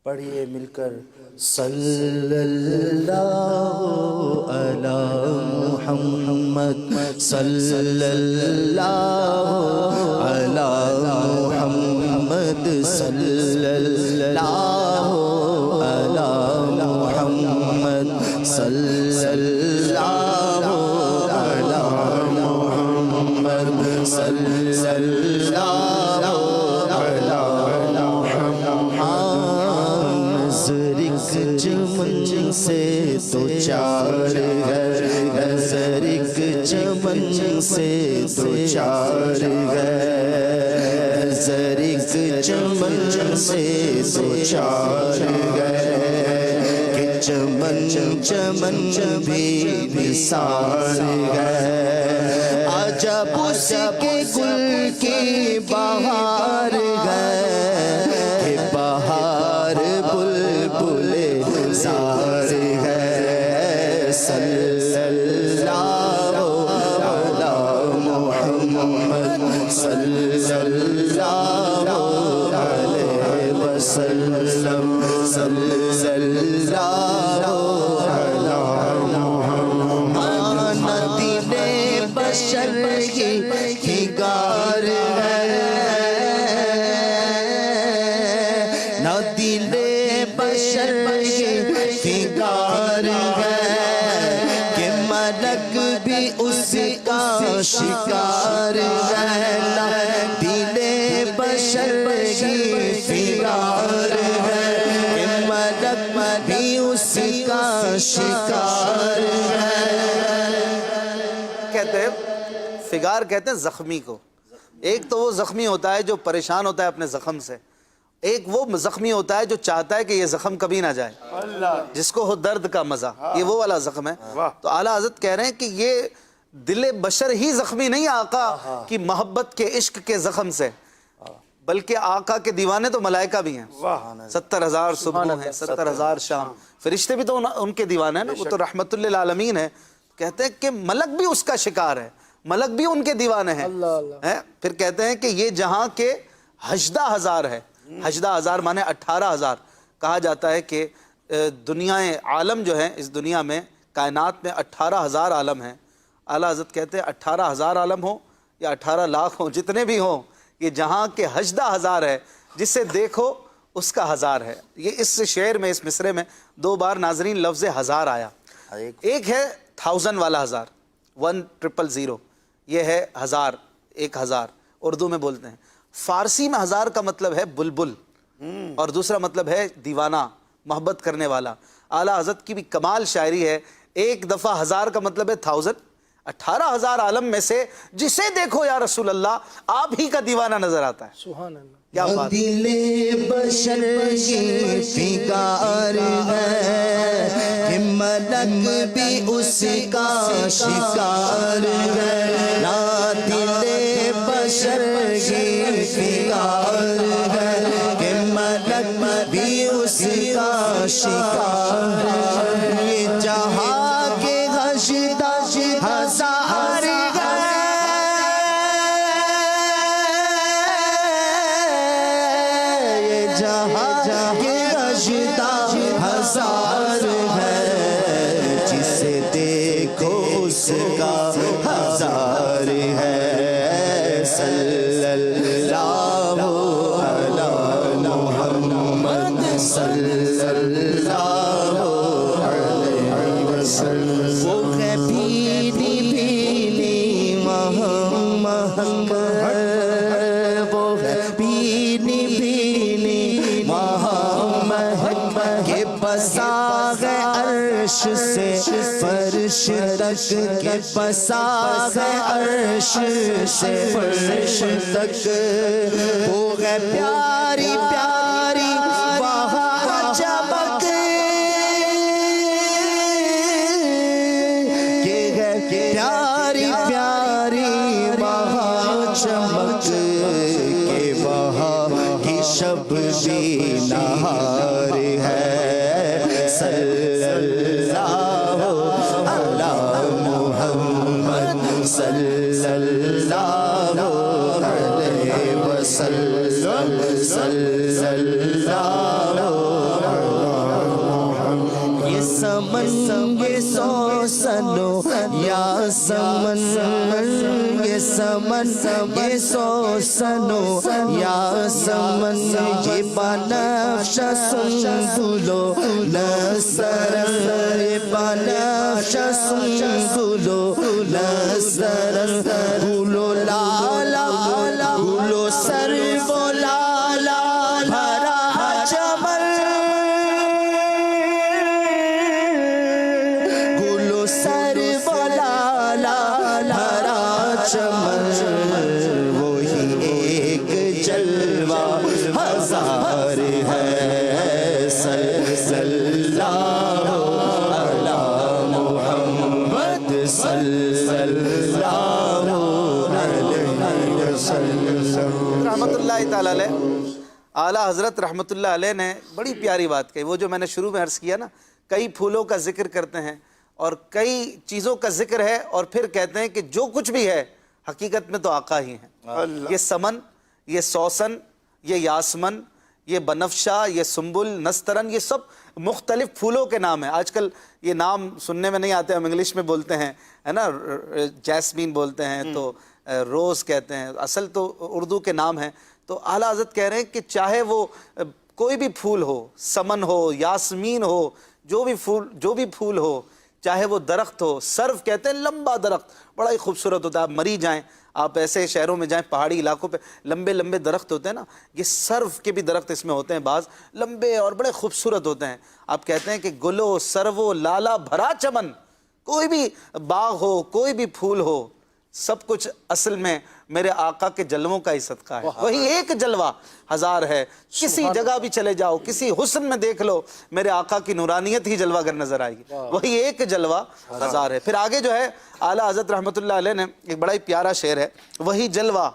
پڑھیے مل کر صلی اللہ علی محمد صلی اللہ علی محمد صلی اللہ علی محمد صلی اللہ علی محمد صلی اللہ علی چمن سے تو چار ہے نظر ایک چمن سے تو چار ہے نظر ایک چمن سے تو چار ہے کہ چمن چمن بھی نثار ہے عجب اس کے گل کی بہار ہے کہ بہار بلبل زار ہے صلی اللہ علی محمد صلی اللہ علیہ وسلم صلی اللہ علی محمد دل بشر کی گار ہے نہ دل بشر فکار ہے کہ ملک بھی اس کا شکار ہے نہ دل بشر کی فکار ہے کہ ملک بھی اس کا شکار ہے. کہتے ہیں فگار کہتے ہیں زخمی کو. ایک تو وہ زخمی ہوتا ہے جو پریشان ہوتا ہے اپنے زخم سے، ایک وہ زخمی ہوتا ہے جو چاہتا ہے کہ یہ زخم کبھی نہ جائے، جس کو ہو درد کا مزہ، یہ وہ والا زخم ہے. تو اعلیٰ حضرت کہہ رہے ہیں کہ یہ دل بشر ہی زخمی نہیں آقا کی محبت کے عشق کے زخم سے، بلکہ آقا کے دیوانے تو ملائکہ بھی ہیں. 70,000 صبح ہیں، 70,000 شام، فرشتے بھی تو ان کے دیوانے ہیں نا، وہ تو رحمت للعالمین ہے. کہتے ہیں کہ ملک بھی اس کا شکار ہے، ملک بھی ان کے دیوانے ہیں. پھر کہتے ہیں کہ یہ جہاں کے 18,000 ہے، 18,000 مانے 18,000. کہا جاتا ہے کہ دنیا عالم جو ہے، اس دنیا میں کائنات میں 18,000 عالم ہیں. اعلیٰ حضرت کہتے ہیں 18,000 عالم ہوں یا 18 لاکھ ہوں، جتنے بھی ہوں، یہ جہاں کے 18,000 ہے، جسے دیکھو اس کا ہزار ہے. یہ اس شعر میں، اس مصرے میں 2 بار ناظرین لفظ ہزار آیا. ایک ہے 1000 والا ہزار، 1000، یہ ہے ہزار، 1000 اردو میں بولتے ہیں. فارسی میں ہزار کا مطلب ہے بلبل، اور دوسرا مطلب ہے دیوانہ، محبت کرنے والا. اعلیٰ حضرت کی بھی کمال شاعری ہے. ایک دفعہ ہزار کا مطلب ہے 1000. 18,000 عالم میں سے جسے دیکھو یا رسول اللہ آپ ہی کا دیوانہ نظر آتا ہے. سبحان اللہ. کیا بات ہے. دل بشر کی فکار ہے کہ ملک بھی اس کا شکار ہے نہ دل بشر کی فکار ہے کہ ملک بھی اس کا شکار ہے. یہ جہاں کے 18,000 18,000 ہے جسے دیکھو اس کا ہزار ہے. صلی اللہ علی محمد صلی اللہ علیہ وسلم. وہ ہے بھیلی بھیلی محمد، وہ ہے بھیلی بھیلی کہ بساغ عرش سے فرش تک، کہ بساغ عرش سے فرش تک. وہ ہے پیاری پیاری وہاں چمک، کہ ہے پیاری پیاری وہاں چمک، کہ وہاں کی شب بھی نہار ہے. صلی اللہ علی محمد صلی اللہ علیہ وسلم صلی اللہ سمن یہ سوسنو یا سمن یہ سمن یہ سوسنو یا سمن یہ بنفش سنبلو نصر بنفش سنبلو نصر گلو لالا گلو سر و لالا بھرا چمن گلو سر و لالا بھرا چمن وہی ایک جلوہ ہزار ہے صلی اللہ علی محمد صلی اللہ علیہ وسلم۔ رحمت اللہ تعالیٰ علیہ اعلیٰ حضرت رحمت اللہ علیہ نے بڑی پیاری بات کہی، وہ جو میں نے شروع میں عرض کیا نا، کئی پھولوں کا ذکر کرتے ہیں اور کئی چیزوں کا ذکر ہے، اور پھر کہتے ہیں کہ جو کچھ بھی ہے حقیقت میں تو آقا ہی ہیں۔ یہ سمن، یہ سوسن، یہ یاسمن، یہ بنفشہ، یہ سنبل، نسترن، یہ سب مختلف پھولوں کے نام ہیں۔ آج کل یہ نام سننے میں نہیں آتے، ہم انگلش میں بولتے ہیں، ہے نا، جیسمین بولتے ہیں تو روز کہتے ہیں، اصل تو اردو کے نام ہیں۔ تو اعلیٰ حضرت کہہ رہے ہیں کہ چاہے وہ کوئی بھی پھول ہو، سمن ہو، یاسمین ہو، جو بھی پھول ہو، چاہے وہ درخت ہو، سرو کہتے ہیں لمبا درخت، بڑا ہی خوبصورت ہوتا ہے۔ آپ مری جائیں، آپ ایسے شہروں میں جائیں، پہاڑی علاقوں پہ لمبے لمبے درخت ہوتے ہیں نا، یہ سرو کے بھی درخت اس میں ہوتے ہیں، بعض لمبے اور بڑے خوبصورت ہوتے ہیں۔ آپ کہتے ہیں کہ گلو سرو لالا بھرا چمن، کوئی بھی باغ ہو، کوئی بھی پھول ہو، سب کچھ اصل میں میرے آقا کے جلووں کا ہی صدقہ ہے۔ وہی ایک جلوہ ہزار ہے، کسی جگہ بھی چلے جاؤ، کسی حسن میں دیکھ لو، میرے آقا کی نورانیت ہی جلوہ گر نظر آئے گی، وہی ایک جلوہ ہزار ہے۔ پھر آگے جو ہے اعلیٰ حضرت رحمت اللہ علیہ نے ایک بڑا ہی پیارا شعر ہے، وہی جلوہ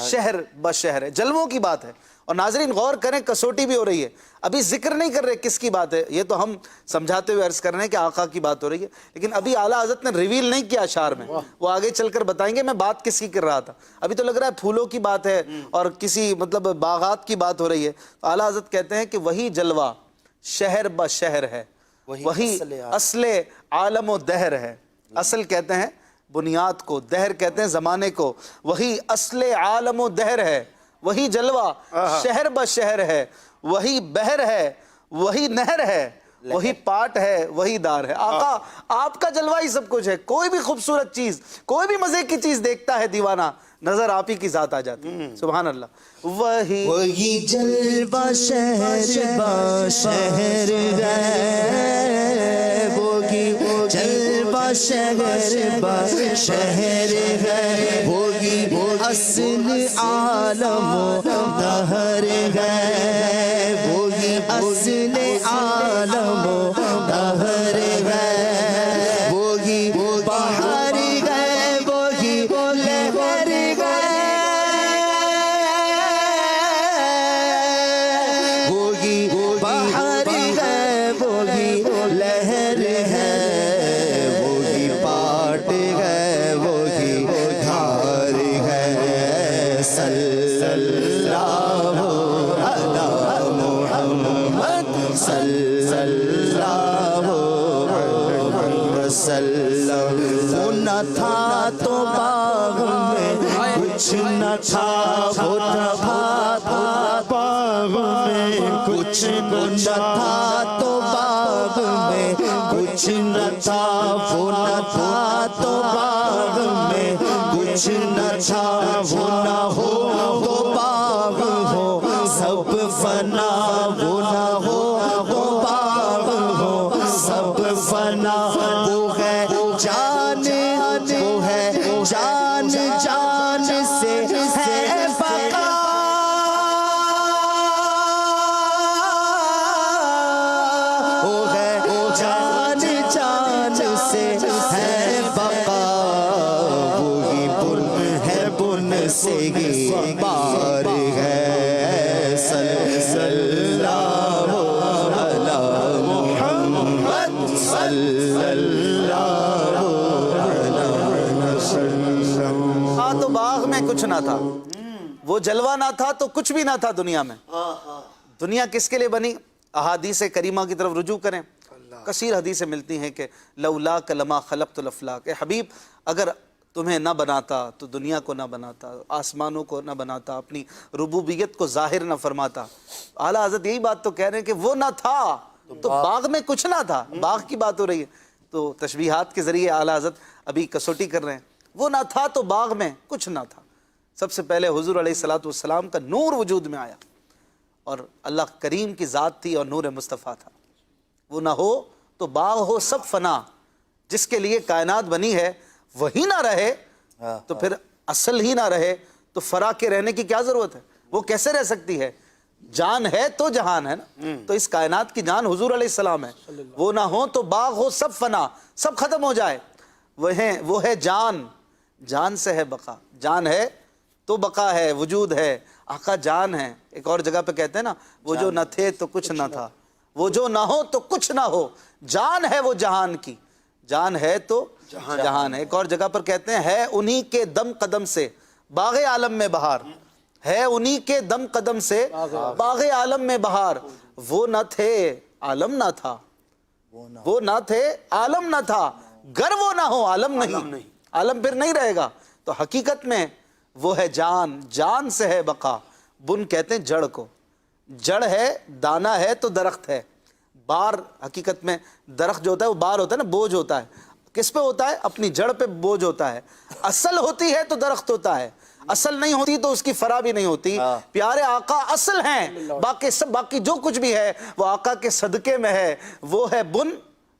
شہر بشہر ہے، جلووں کی بات ہے۔ اور ناظرین غور کریں، کسوٹی بھی ہو رہی ہے، ابھی ذکر نہیں کر رہے کس کی بات ہے، یہ تو ہم سمجھاتے ہوئے عرض کر رہے ہیں کہ آقا کی بات ہو رہی ہے، لیکن ابھی اعلیٰ حضرت نے ریویل نہیں کیا اشعار میں، وہ آگے چل کر بتائیں گے میں بات کس کی کر رہا تھا۔ ابھی تو لگ رہا ہے پھولوں کی بات ہے اور کسی مطلب باغات کی بات ہو رہی ہے۔ تو اعلیٰ حضرت کہتے ہیں کہ وہی جلوہ شہر بشہر ہے، وہی اصل عالم و دہر ہے۔ اصل کہتے ہیں بنیاد کو، دہر کہتے ہیں زمانے کو، وہی اصل عالم و دہر ہے، وہی جلوہ شہر بشہر ہے، وہی بحر ہے، وہی نہر ہے، وہی پاٹ ہے، وہی دار ہے۔ آقا آپ کا جلوہ ہی سب کچھ ہے، کوئی بھی خوبصورت چیز، کوئی بھی مزے کی چیز دیکھتا ہے دیوانہ، نظر آپ ہی کی ذات آ جاتی ہے۔ سبحان اللہ۔ وہی جلوہ شہر بشہر ہے، وہی جلوہ شہر بشہر ہے، وہی اصل عالم و دہر ہے، وہی اصل عالم و دہر ہے، وہی بحر ہے، وہی لہر ہے، وہی بحر ہے، وہی لہر ہے، وہی پاٹ ہے، وہی دھار ہے، صلی اللہ علی محمد صلی اللہ علیہ وسلم۔ وہ نہ تھا تو باغ میں کچھ نہ تھا، وہ نہ تھا باغ میں کچھ نہ تھا تو باغ میں کچھ نہ تھا، وہ نہ تھا تو باغ میں کچھ نہ تھا، وہ نہ ہو تو باغ ہو سب فنا، وہ نہ ہو تو باغ ہو سب فنا، وہ ہے جان، وہ ہے جان، جان سے ہے بقا، وہ ہے جان، جان سے ہے بقا، وہی بن ہے بن سے ہی بار ہے، صلی اللہ علی محمد صلی اللہ علیہ وسلم۔ ہاں تو باغ میں کچھ نہ تھا، وہ جلوہ نہ تھا تو کچھ بھی نہ تھا دنیا میں۔ دنیا کس کے لیے بنی؟ احادیث کریمہ کی طرف رجوع کریں، کثیر حدیثیں ملتی ہیں کہ لولا کلما خلقت الافلاق، اے حبیب اگر تمہیں نہ بناتا تو دنیا کو نہ بناتا، آسمانوں کو نہ بناتا، اپنی ربوبیت کو ظاہر نہ فرماتا۔ اعلیٰ حضرت یہی بات تو کہہ رہے ہیں کہ وہ نہ تھا تو باغ میں کچھ نہ تھا، باغ کی بات ہو رہی ہے، تو تشبیہات کے ذریعے اعلیٰ حضرت ابھی کسوٹی کر رہے ہیں۔ وہ نہ تھا تو باغ میں کچھ نہ تھا، سب سے پہلے حضور علیہ الصلوۃ والسلام کا نور وجود میں آیا، اور اللہ کریم کی ذات تھی اور نور مصطفیٰ تھا۔ وہ نہ ہو تو باغ ہو سب فنا، جس کے لیے کائنات بنی ہے وہی نہ رہے تو پھر اصل ہی نہ رہے تو فرا کے رہنے کی کیا ضرورت ہے؟ وہ کیسے رہ سکتی ہے؟ جان ہے تو جہان ہے نا، تو اس کائنات کی جان حضور علیہ السلام ہے۔ وہ نہ ہو تو باغ ہو سب فنا، سب ختم ہو جائے، وہ ہے جان، جان سے ہے بقا، جان ہے تو بقا ہے، وجود ہے، آقا جان ہے۔ ایک اور جگہ پہ کہتے ہیں نا، وہ جو نہ تھے تو کچھ نہ تھا، وہ جو نہ ہو تو کچھ نہ ہو، جان ہے وہ جہان کی، جان ہے تو جہان ہے۔ ایک اور جگہ پر کہتے ہیں ہے انہی کے دم قدم سے باغ عالم میں بہار، ہے انہی کے دم قدم سے باغ عالم میں بہار، وہ نہ تھے عالم نہ تھا، وہ نہ تھے عالم نہ تھا، گر وہ نہ ہو عالم نہیں، عالم پھر نہیں رہے گا۔ تو حقیقت میں وہ ہے جان، جان سے ہے بقا۔ بن کہتے ہیں جڑ کو، جڑ ہے، دانا ہے تو درخت ہے، بار حقیقت میں درخت جو ہوتا ہے وہ بار ہوتا ہے نا، بوجھ ہوتا ہے، کس پہ ہوتا ہے؟ اپنی جڑ پہ بوجھ ہوتا ہے۔ اصل ہوتی ہے تو درخت ہوتا ہے، اصل نہیں ہوتی تو اس کی فرا بھی نہیں ہوتی۔ پیارے آقا اصل ہیں، باقی جو کچھ بھی ہے وہ آقا کے صدقے میں ہے، وہ ہے بن،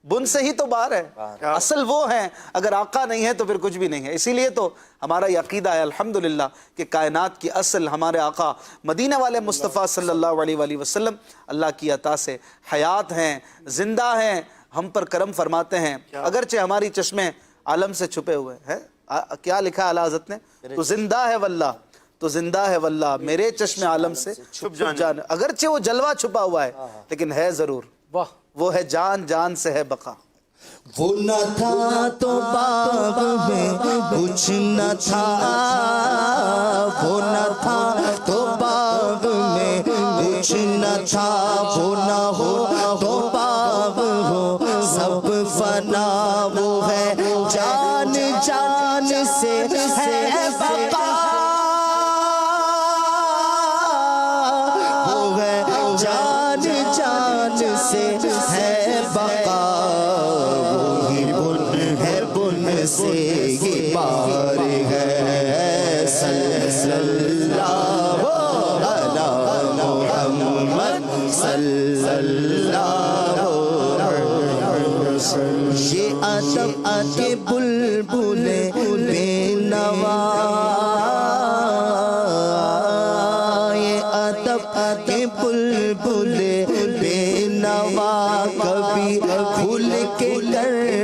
بن سے ہی تو بار ہے، اصل وہ ہیں، اگر آقا نہیں ہے تو پھر کچھ بھی نہیں ہے۔ اسی لیے تو ہمارا یہ عقیدہ ہے الحمدللہ کہ کائنات کی اصل ہمارے آقا مدینہ والے مصطفیٰ صلی اللہ علیہ وآلہ وسلم اللہ کی عطا سے حیات ہیں، زندہ ہیں، ہم پر کرم فرماتے ہیں، اگرچہ ہماری چشمیں عالم سے چھپے ہوئے ہیں۔ کیا لکھا اعلیٰ حضرت نے؟ تو زندہ ہے واللہ، تو زندہ ہے واللہ میرے چشم عالم سے چھپ جان، اگرچہ وہ جلوہ چھپا ہوا ہے لیکن ہے ضرور، وہ ہے جان، جان سے ہے بقا۔ وہ نہ تھا تو باغ میں کچھ نہ تھا، وہ نہ تھا تو باغ میں کچھ نہ تھا، وہ نہ ہو تو باغ ہو سب فنا، وہ ہے جان، جان سے ہے بقا، وہ ہے جان، جان سے ہے بقا، وہی بن ہے بن سے یہ بار ہے، صلی اللہ علی محمد صلی اللہ علیہ وسلم۔ یہ ادب کے بلبل بے نوا، یہ ادب کے بلبل بے نوا، کبھی کھل کے کر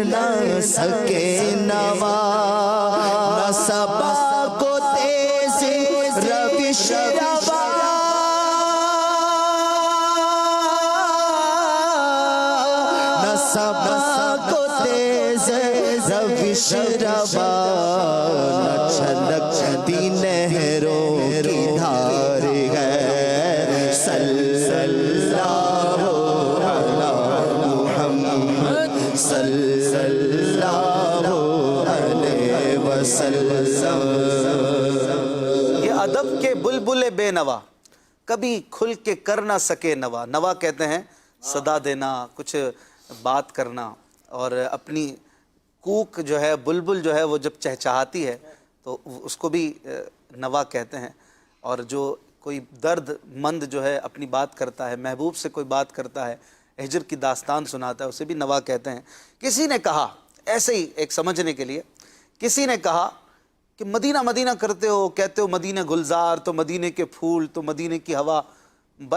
نہ سکے نوا، نہ صبا کو تیز روش روا، نہ صبا کو تیز روش روا، نہ چھلکتی نہروں کی دھار ہے، صلی اللہ علی محمد صلی اللہ علیہ وسلم۔ یہ ادب کے بلبل بے نوا، کبھی کھل کے کر نہ سکے نوا، نوا کہتے ہیں صدا دینا، کچھ بات کرنا، اور اپنی کوک جو ہے، بلبل جو ہے وہ جب چہچہاتی ہے تو اس کو بھی نوا کہتے ہیں، اور جو کوئی درد مند جو ہے اپنی بات کرتا ہے، محبوب سے کوئی بات کرتا ہے، ہجر کی داستان سناتا ہے، اسے بھی نوا کہتے ہیں۔ کسی نے کہا، ایسے ہی ایک سمجھنے کے لیے، کسی نے کہا کہ مدینہ مدینہ کرتے ہو، کہتے ہو مدینہ گلزار، تو مدینے کے پھول، تو مدینے کی ہوا،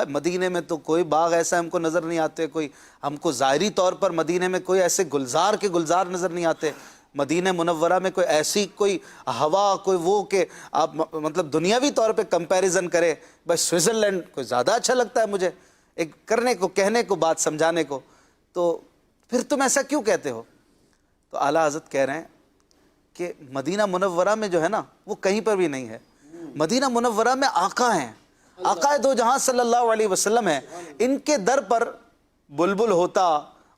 مدینے میں تو کوئی باغ ایسا ہم کو نظر نہیں آتے، کوئی ہم کو ظاہری طور پر مدینے میں کوئی ایسے گلزار کے گلزار نظر نہیں آتے، مدینہ منورہ میں کوئی ایسی کوئی ہوا، کوئی وہ کہ آپ مطلب دنیاوی طور پہ کمپیریزن کرے، بس سوئٹزرلینڈ کوئی زیادہ اچھا لگتا ہے مجھے، ایک کرنے کو، کہنے کو، بات سمجھانے کو، تو پھر تم ایسا کیوں کہتے ہو؟ تو اعلیٰ حضرت کہہ رہے ہیں کہ مدینہ منورہ میں جو ہے نا وہ کہیں پر بھی نہیں ہے، مدینہ منورہ میں آقا ہیں، آقا دو جہاں صلی اللہ علیہ وسلم ہیں، ان کے در پر بلبل ہوتا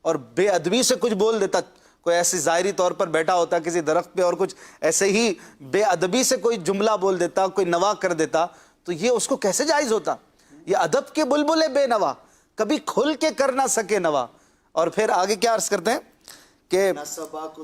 اور بے ادبی سے کچھ بول دیتا, کوئی ایسی ظاہری طور پر بیٹھا ہوتا کسی درخت پہ اور کچھ ایسے ہی بے ادبی سے کوئی جملہ بول دیتا, کوئی نوا کر دیتا, تو یہ اس کو کیسے جائز ہوتا؟ یہ ادب کے بلبل بے نوا, کبھی کھل کے کر نہ سکے نوا. اور پھر آگے کیا عرض کرتے ہیں کہ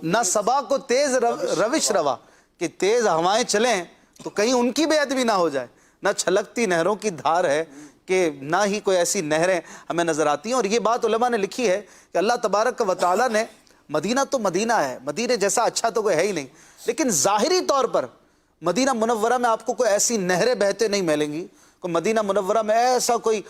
نہ صبا کو تیز روش روا, کہ تیز ہوائیں چلیں تو کہیں ان کی بے ادبی نہ ہو جائے. نہ چھلکتی نہروں کی دھار ہے, کہ نہ ہی کوئی ایسی نہریں ہمیں نظر آتی ہیں. اور یہ بات علماء نے لکھی ہے کہ اللہ تبارک و تعالیٰ نے, مدینہ تو مدینہ ہے, مدینہ جیسا اچھا تو کوئی ہے ہی نہیں, لیکن ظاہری طور پر مدینہ منورہ میں آپ کو کوئی ایسی نہریں بہتے نہیں ملیں گی, کوئی مدینہ منورہ میں ایسا کوئی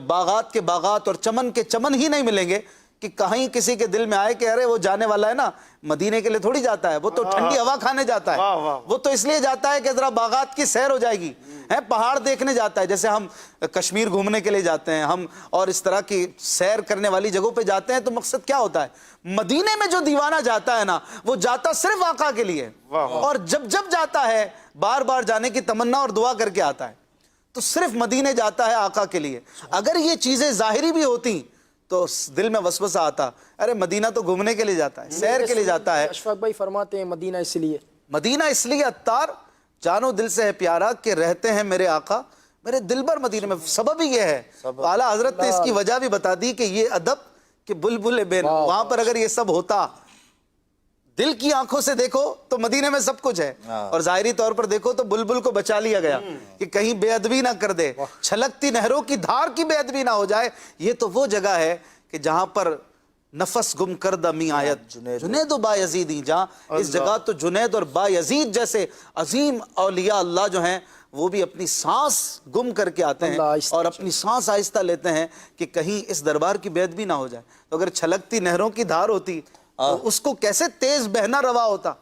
باغات کے باغات اور چمن کے چمن ہی نہیں ملیں گے کہ کہیں کسی کے دل میں آئے کہ ارے وہ جانے والا ہے نا, مدینے کے لیے تھوڑی جاتا ہے, وہ تو ٹھنڈی ہوا کھانے جاتا ہے, وہ تو اس لیے جاتا ہے کہ ذرا باغات کی سیر ہو جائے گی, پہاڑ دیکھنے جاتا ہے, جیسے ہم کشمیر گھومنے کے لیے جاتے ہیں ہم, اور اس طرح کی سیر کرنے والی جگہوں پہ جاتے ہیں, تو مقصد کیا ہوتا ہے؟ مدینے میں جو دیوانہ جاتا ہے نا, وہ جاتا صرف آقا کے لیے, اور جب جب جاتا ہے بار بار جانے کی تمنا اور دعا کر کے آتا ہے, تو صرف مدینے جاتا ہے آقا کے لیے. اگر یہ چیزیں ظاہری بھی ہوتی تو دل میں وسوسہ آتا, ارے مدینہ تو گھومنے کے لیے جاتا ہے, سیر کے لیے جاتا ہے. اشفاق بھائی فرماتے ہیں مدینہ اس لیے عطار جانو دل سے ہے پیارا کہ رہتے ہیں میرے آقا میرے دل بر مدینے میں. سبب ہی یہ ہے, اعلیٰ حضرت نے اس کی وجہ بھی بتا دی کہ یہ ادب کہ بلبل بے نوا, وہاں پر اگر یہ سب ہوتا, دل کی آنکھوں سے دیکھو تو مدینے میں سب کچھ ہے, اور ظاہری طور پر دیکھو تو بلبل کو بچا لیا گیا کہ کہیں بے ادبی نہ کر دے, چھلکتی نہروں کی دھار کی بے ادبی نہ ہو جائے. یہ تو وہ جگہ ہے کہ جہاں پر نفس گم کردہ می آیت جنید و با یزیدی, جہاں اس جگہ تو جنید اور با یزید جیسے عظیم اولیاء اللہ جو ہیں وہ بھی اپنی سانس گم کر کے آتے ہیں اور اپنی سانس آہستہ لیتے ہیں کہ کہیں اس دربار کی بے ادبی نہ ہو جائے. تو اگر چھلکتی نہروں کی دھار ہوتی تو اس کو کیسے تیز بہنا روا ہوتا,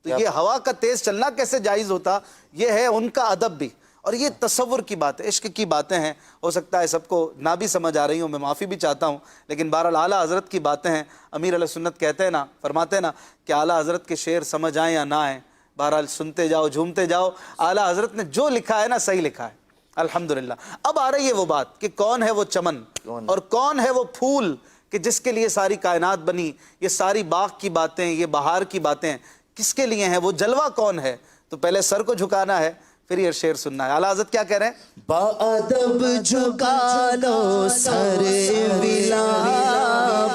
تو یہ ہوا کا تیز چلنا کیسے جائز ہوتا؟ یہ ہے ان کا ادب بھی. اور یہ تصور کی بات ہے, عشق کی باتیں ہیں, ہو سکتا ہے سب کو نہ بھی سمجھ آ رہی ہوں, میں معافی بھی چاہتا ہوں, لیکن بہرحال اعلیٰ حضرت کی باتیں ہیں. امیر علیہ سنت کہتے ہیں نا, فرماتے ہیں نا کہ اعلیٰ حضرت کے شعر سمجھ آئیں یا نہ آئیں, بہرحال سنتے جاؤ جھومتے جاؤ, اعلیٰ حضرت نے جو لکھا ہے نا صحیح لکھا ہے الحمدللہ. اب آ رہی ہے وہ بات کہ کون ہے وہ چمن اور کون ہے وہ پھول کہ جس کے لیے ساری کائنات بنی, یہ ساری باغ کی باتیں, یہ بہار کی باتیں کس کے لیے ہیں, وہ جلوہ کون ہے؟ تو پہلے سر کو جھکانا ہے, پھر یہ شعر سننا ہے. اعلیٰ حضرت کیا کہہ رہے ہیں؟ بادب جھکا لو سر ولا,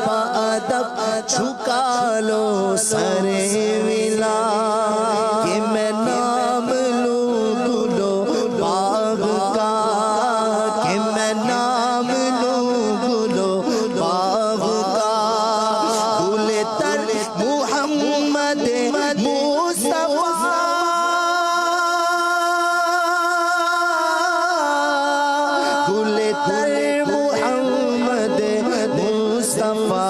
بادب جھکا لو سر ولا, کہ میں نام لوں گلو باغ کا, کہ میں نام لوں گلو باغ کا, گل تر محمد مصطفیٰ, محمد مصطفیٰ,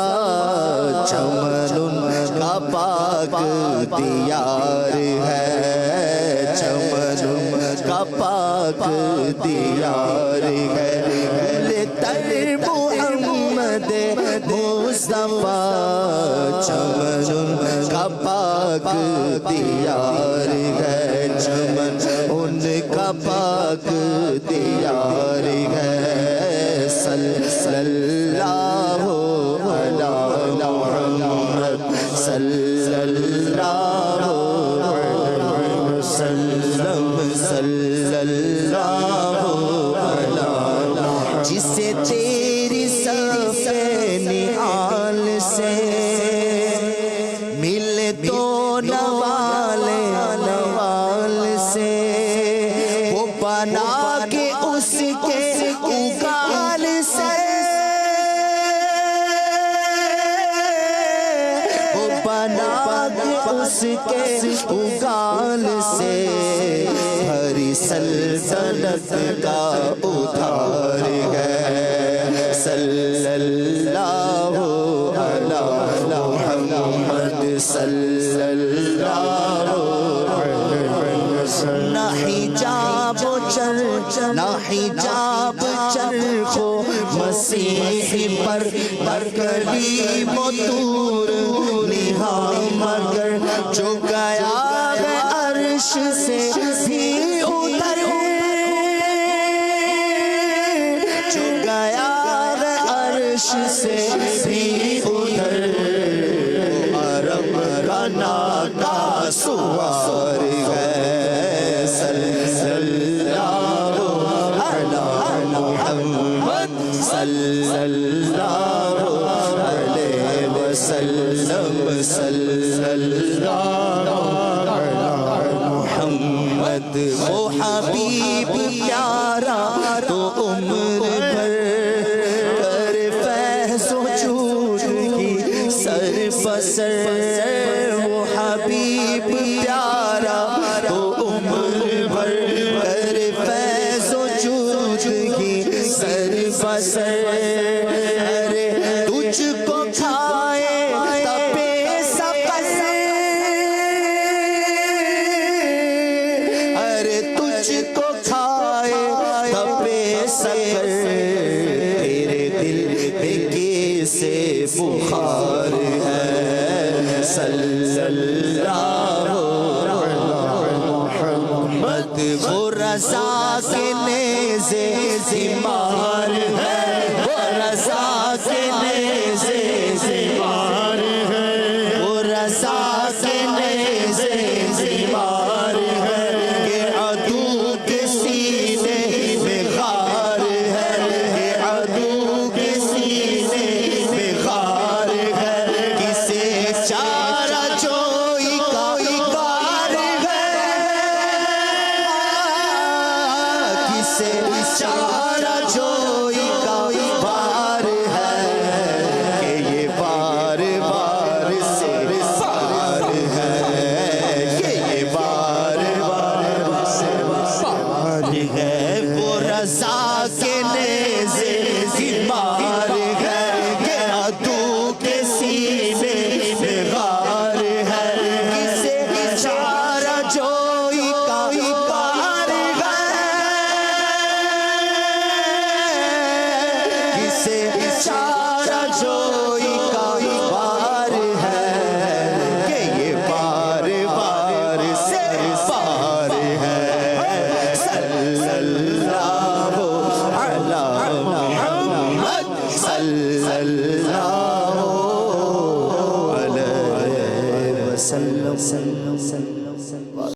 چمن کا پاک دیار ہے, چمن کا پاک دیار ہے, تر محمد مصطفیٰ, چمن کا پاک دیار ہے, چمن ان کا پاک دیار ہے. صلی اللہ علی محمد, صلی اللہ علیہ وسلم, صلی اللہ علی, جسے تیری صف نعال سے ملے تو نوال نوال سے, وہ بنا کے اس کے اگال سے, وہ بنا کے اس کے اگال سے, ہری سلطنت کا ادھار ہے. صلی اللہ علی محمد, صلی اللہ علیہ وسلم. نہ حجاب نہ حجاب چرخو مسیح پر کریم و طور نہا, مگر جو گیا ہے عرش سے بھی ادھر, جو گیا ہے عرش سے بھی ادھر, سوار ہے صلی اللہ علی محمد صلی اللہ علیہ وسلم صلی اللہ علی محمد وہ حبیب پیارا تو عمر بھر کر فیض و جود کی سر بسر وہ حبیب پیارا تو عمر بھر کر فیض و جود کی سر بسر تجھ کو کھائے تپے سقر ارے تجھ کو کھائے تپے سقر تیرے دل میں کیسے بخار ہے صلی اللہ محمد وہ رضا کے نیزے زمار ہے وہ رضا کے نیزے زمار ہے وہ رضا کے نیزے زمار ہے کہ عدو کے سینے میں غار ہے کہ عدو کے سینے میں غار ہے کسے چارہ جوئی کا کار ہے کسے چارہ جوئی کا بار ہے کہ یہ بار بار سے پار ہے کہ یہ بار بار سے پار ہے وہ رضا کے نیزے کی مار ہے کہ عدو کے سینے میں غار ہے کسے چارہ جوئی کا کار ہے کسے چارہ جوئی کا بار ہے کہ یہ بار بار سے پار ہے صلی اللہ علی محمد صلی اللہ علیہ وسلم